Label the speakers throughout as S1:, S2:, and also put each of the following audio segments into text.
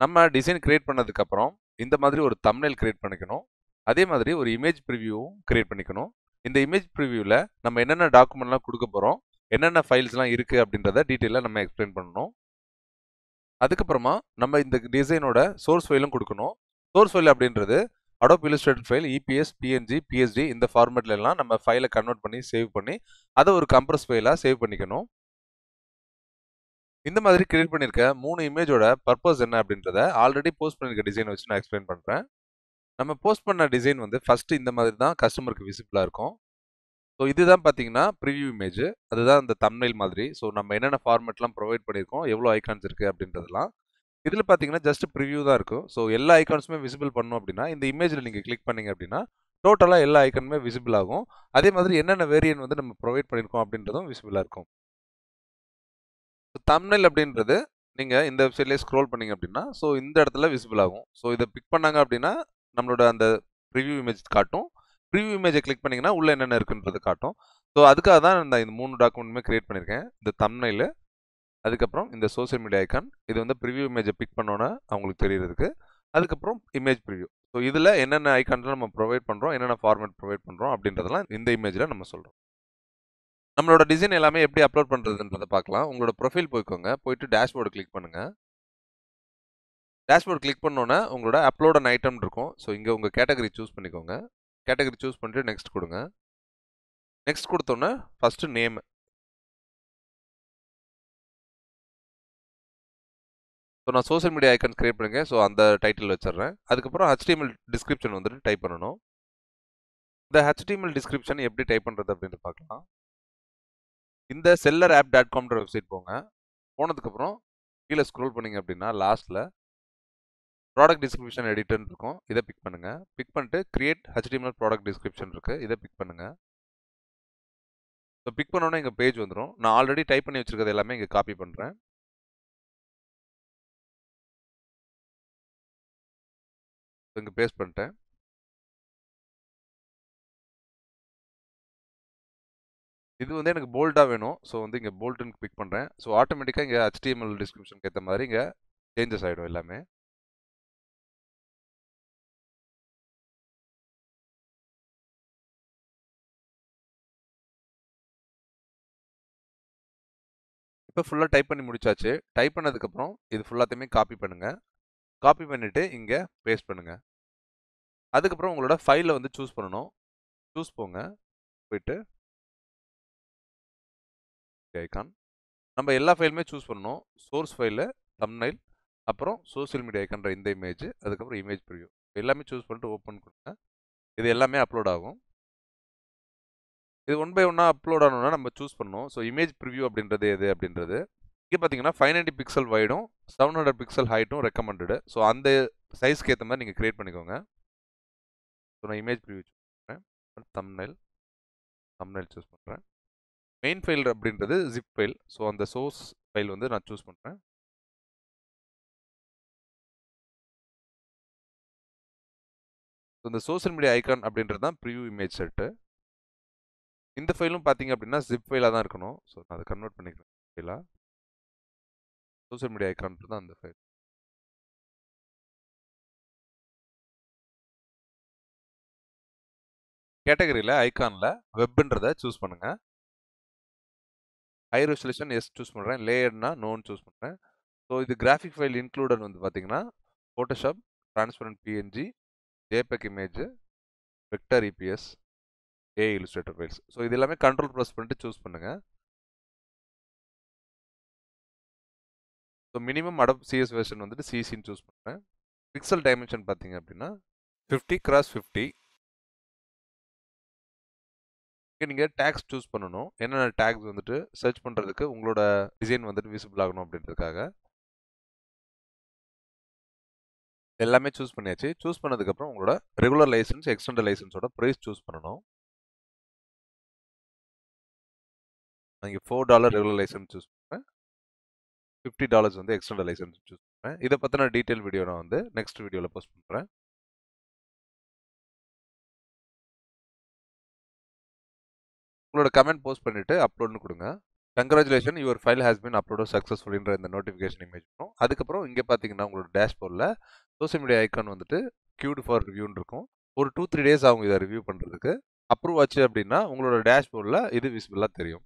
S1: நம்ம design create பண்ணதுக்கப்புறம் இந்த மாதிரி ஒரு தம்ப்நெயில் கிரியேட் பண்ணிக்கணும். அதே மாதிரி ஒரு இமேஜ் ப்ரிவியூவும் கிரியேட் பண்ணிக்கணும். இந்த இமேஜ் ப்ரிவியூவில் நம்ம என்னென்ன டாக்குமெண்ட்லாம் கொடுக்க போகிறோம், என்னென்ன ஃபைல்ஸ்லாம் இருக்குது அப்படின்றத டீட்டெயிலாக நம்ம எக்ஸ்பிளைன் பண்ணணும். அதுக்கப்புறமா நம்ம இந்த டிசைனோட சோர்ஸ் ஃபைலும் கொடுக்கணும். சோர்ஸ் ஃபைல் அப்படின்றது Adobe Illustrator file, EPS, PNG, PSD இந்த ஃபார்மேட்ல எல்லாம் நம்ம ஃபைலை கன்வெர்ட் பண்ணி சேவ் பண்ணி அதை ஒரு கம்ப்ரஸ் ஃபைலாக சேவ் பண்ணிக்கணும். இந்த மாதிரி கிரியேட் பண்ணியிருக்க 3 இமேஜோட பர்பஸ் என்ன அப்படின்றத ஆல்ரெடி போஸ்ட் பண்ணியிருக்க டிசைனை வச்சு நான் எக்ஸ்பிளைன் பண்ணுறேன். நம்ம போஸ்ட் பண்ண டிசைன் வந்து ஃபர்ஸ்ட் இந்த மாதிரி தான் கஸ்டமருக்கு விசிபிளாக இருக்கும். ஸோ இதுதான் பார்த்தீங்கன்னா ப்ரிவியூ இமேஜ். அதுதான் இந்த தம்ப்நெயில் மாதிரி. ஸோ நம்ம என்னென்ன ஃபார்மேட்லாம் ப்ரொவைட் பண்ணியிருக்கோம், எவ்வளோ ஐகான்ஸ் இருக்குது அப்படின்றதெல்லாம். இதில் பார்த்தீங்கன்னா ஜஸ்ட் ப்ரிவியூ தான் இருக்கும். ஸோ எல்லா ஐகான்ஸுமே விசிபிள் பண்ணணும் அப்படின்னா இந்த இமேஜில் நீங்கள் கிளிக் பண்ணீங்க அப்படின்னா டோட்டலாக எல்லா ஐகானுமே விசிபிள் ஆகும். அதே மாதிரி என்னென்ன வேரியன்ட் வந்து நம்ம ப்ரொவைட் பண்ணியிருக்கோம் அப்படின்றதும் விசிபிளாக இருக்கும். தம்ப்நெயில் அப்படின்றது நீங்கள் இந்த வெப்சைட்லேயே ஸ்க்ரோல் பண்ணீங்க அப்படின்னா ஸோ இந்த இடத்துல விசிபிள் ஆகும். ஸோ இதை பிக் பண்ணாங்க அப்படின்னா நம்மளோட அந்த ப்ரிவியூ இமேஜ் காட்டும். ப்ரிவியூ இமேஜை கிளிக் பண்ணிங்கன்னா உள்ளே என்னென்ன இருக்குன்றது காட்டும். ஸோ அதுக்காக தான் நான் இந்த 3 டாக்குமெண்ட்டுமே கிரியேட் பண்ணியிருக்கேன். இந்த தம்ப்நெயில், அதுக்கப்புறம் இந்த சோஷியல் மீடியா ஐக்கான், இது வந்து ப்ரிவியூ இமேஜை பிக் பண்ணோன்னா அவங்களுக்கு தெரியறதுக்கு, அதுக்கப்புறம் இமேஜ் ப்ரிவியூ. ஸோ இதில் என்னென்ன ஐக்கான்லாம் நம்ம ப்ரொவைட் பண்ணுறோம், என்னென்ன ஃபார்மேட் ப்ரொவைட் பண்ணுறோம் அப்படின்றதெல்லாம் இந்த இமேஜில் நம்ம சொல்கிறோம். நம்மளோட டிசைன் எல்லாமே எப்படி அப்லோட் பண்ணுறதுன்றதை பார்க்கலாம். உங்களோட ப்ரொஃபைல் போய்க்கோங்க. போயிட்டு டேஷ்போர்டு கிளிக் பண்ணுங்கள். டேஷ்போர்டு கிளிக் பண்ணோன்னே உங்களோட அப்லோட் அன் ஐட்டம் இருக்கும். ஸோ இங்கே உங்கள் கேட்டகரி சூஸ் பண்ணிக்கோங்க. கேட்டகரி சூஸ் பண்ணிட்டு நெக்ஸ்ட் கொடுங்க. நெக்ஸ்ட் கொடுத்தோன்னே ஃபஸ்ட்டு நேம். ஸோ நான் சோஷியல் மீடியா ஐக்கான் கிரியேட் பண்ணுங்க. ஸோ அந்த டைட்டில் வச்சிடுறேன். அதுக்கப்புறம் HTML டிஸ்கிரிப்ஷன் வந்துட்டு டைப் பண்ணணும். இந்த HTML டிஸ்கிரிப்ஷன் எப்படி டைப் பண்ணுறது அப்படின்னு பார்க்கலாம். இந்த sellerapp.com வெப்சைட் போங்க. போனதுக்கப்புறம் கீழே ஸ்க்ரோல் பண்ணிங்க அப்படின்னா லாஸ்ட்டில் ப்ராடக்ட் டிஸ்கிரிப்ஷன் எடிட்டர்னு இருக்கும். இதை பிக் பண்ணுங்கள். பிக் பண்ணிட்டு கிரியேட் HTML ப்ராடக்ட் டிஸ்கிரிப்ஷன் இருக்குது. இதை பிக் பண்ணுங்கள். ஸோ பிக் பண்ணோன்னே இங்கே பேஜ் வந்துடும். நான் ஆல்ரெடி டைப் பண்ணி வச்சுருக்கிறது எல்லாமே இங்கே காப்பி பண்ணுறேன். இங்கே பேஸ்ட் பண்ணிட்டேன். இது வந்து எனக்கு போல்டாக வேணும். ஸோ வந்து இங்கே போல்டுன்னு பிக் பண்ணுறேன். ஸோ ஆட்டோமேட்டிக்காக இங்கே HTML டிஸ்கிரிப்ஷனுக்கு ஏற்ற மாதிரி இங்கே சேஞ்சஸ் ஆகிடும் எல்லாமே. இப்போ ஃபுல்லாக டைப் பண்ணி முடிச்சாச்சு. டைப் பண்ணதுக்கப்புறம் இது ஃபுல்லாத்தையுமே காப்பி பண்ணுங்கள். காப்பி பண்ணிவிட்டு இங்கே பேஸ்ட் பண்ணுங்கள். அதுக்கப்புறம் உங்களோட ஃபைலை வந்து சூஸ் பண்ணணும். சூஸ் போங்க. போயிட்டு ஐக்கான் நம்ம எல்லா ஃபைலுமே சூஸ் பண்ணணும். சோர்ஸ் ஃபைலு, தம்ப்நெயில், அப்புறம் சோஷியல் மீடியா ஐக்கான்ற இந்த இமேஜ், அதுக்கப்புறம் இமேஜ் ப்ரிவ்யூ எல்லாமே சூஸ் பண்ணிட்டு ஓப்பன் கொடுங்க. இது எல்லாமே அப்லோட் ஆகும். இது ஒன் பை ஒன்னாக அப்லோட் ஆகணும்னா நம்ம சூஸ் பண்ணணும். ஸோ இமேஜ் ப்ரிவ்யூ அப்படின்றது எது அப்படின்றது இங்கே பார்த்தீங்கன்னா 590 பிக்சல் வைடும் 700 பிக்சல் ஹைட்டும் ரெக்கமெண்டடு. ஸோ அந்த சைஸ்க்கு ஏற்ற மாதிரி நீங்கள் கிரியேட் பண்ணிக்கோங்க. ஸோ நான் இமேஜ் ப்ரிவ்யூ சூஸ் பண்ணுறேன். தம்ப்நெயில் சூஸ் பண்ணுறேன். மெயின் ஃபைல் அப்படின்றது ஜிப் ஃபைல். ஸோ அந்த சோர்ஸ் ஃபைல் வந்து நான் சூஸ் பண்ணுறேன். இந்த சோஷியல் மீடியா ஐக்கான் அப்படின்றது தான் ப்ரிவ்யூ இமேஜ் செட்டு. இந்த ஃபைலும் பார்த்தீங்க அப்படின்னா ஜிப் ஃபைலாக தான் இருக்கணும். ஸோ நான் அதை கன்வெர்ட் பண்ணிக்கிறேன் ஃபைலாக. சோஷியல் மீடியா ஐக்கான்றது தான் அந்த ஃபைல். கேட்டகரியில் ஐக்கானில் வெப்ன்றதை சூஸ் பண்ணுங்கள். ஹை ரெசல்யூஷன் எஸ் சூஸ் பண்ணுறேன். லேயர்னா நோன்னு சூஸ் பண்ணுறேன். ஸோ இது கிராஃபிக் ஃபைல் இன்க்ளூடட் வந்து பார்த்தீங்கன்னா Photoshop, transparent PNG, JPEG image, vector EPS, Illustrator files. So இது எல்லாமே கண்ட்ரோல் ப்ரெஸ் பண்ணிட்டு சூஸ் பண்ணுங்கள். ஸோ மினிமம் அடப் சிஎஸ் வெர்ஷன் வந்துட்டு சிசின்னு சூஸ் பண்ணுறேன். பிக்சல் டைமென்ஷன் பார்த்தீங்க அப்படின்னா 50x50. நீங்கள் டேக்ஸ் சூஸ் பண்ணணும். என்னென்ன டேக்ஸ் வந்துட்டு சர்ச் பண்ணுறதுக்கு உங்களோட டிசைன் வந்துட்டு விசிபிள் ஆகணும் அப்படின்றதுக்காக எல்லாமே சூஸ் பண்ணியாச்சு. சூஸ் பண்ணதுக்கப்புறம் உங்களோட ரெகுலர் லைசன்ஸ், எக்ஸ்டெண்டட் லைசன்ஸோட ப்ரைஸ் சூஸ் பண்ணணும். நான் இங்கே $4 ரெகுலர் லைசன்ஸ் சூஸ் பண்ணுறேன். $50 வந்து எக்ஸ்டெண்டட் லைசன்ஸ் சூஸ் பண்ணுறேன். இதை பற்றின டீட்டெயில் வீடியோ நான் வந்து நெக்ஸ்ட் வீடியோவில் போஸ்ட் பண்ணுறேன். உங்களோட கமெண்ட் போஸ்ட் பண்ணிவிட்டு அப்லோட்னு கொடுங்க. Congratulation your file has been uploaded சக்ஸஸ்ஃபுல்லின்ற இந்த நோட்டிஃபிகேஷன் இமேஜ் வரும். அதுக்கப்புறம் இங்கே பார்த்தீங்கன்னா உங்களோட டேஷ்போர்டில் சோஷியல் மீடியா ஐக்கான் வந்துட்டு கியூடு ஃபார் ரிவ்யூன்னு இருக்கும். ஒரு 2-3 டேஸ் ஆகும் இதை ரிவ்யூ பண்ணுறதுக்கு. அப்ரூவ் ஆச்சு அப்படின்னா உங்களோட டேஷ்போர்டில் இது விசிபிளாக தெரியும்.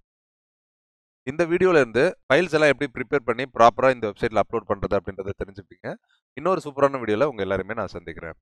S1: இந்த வீடியோல இருந்து ஃபைல்ஸ் எல்லாம் எப்படி ப்ரிப்பேர் பண்ணி ப்ராப்பராக இந்த வெப்சைட்டில் அப்லோட் பண்ணுறது அப்படின்றத தெரிஞ்சுப்பீங்க. இன்னொரு சூப்பரான வீடியோவில் உங்கள் எல்லாருமே நான் சந்திக்கிறேன்.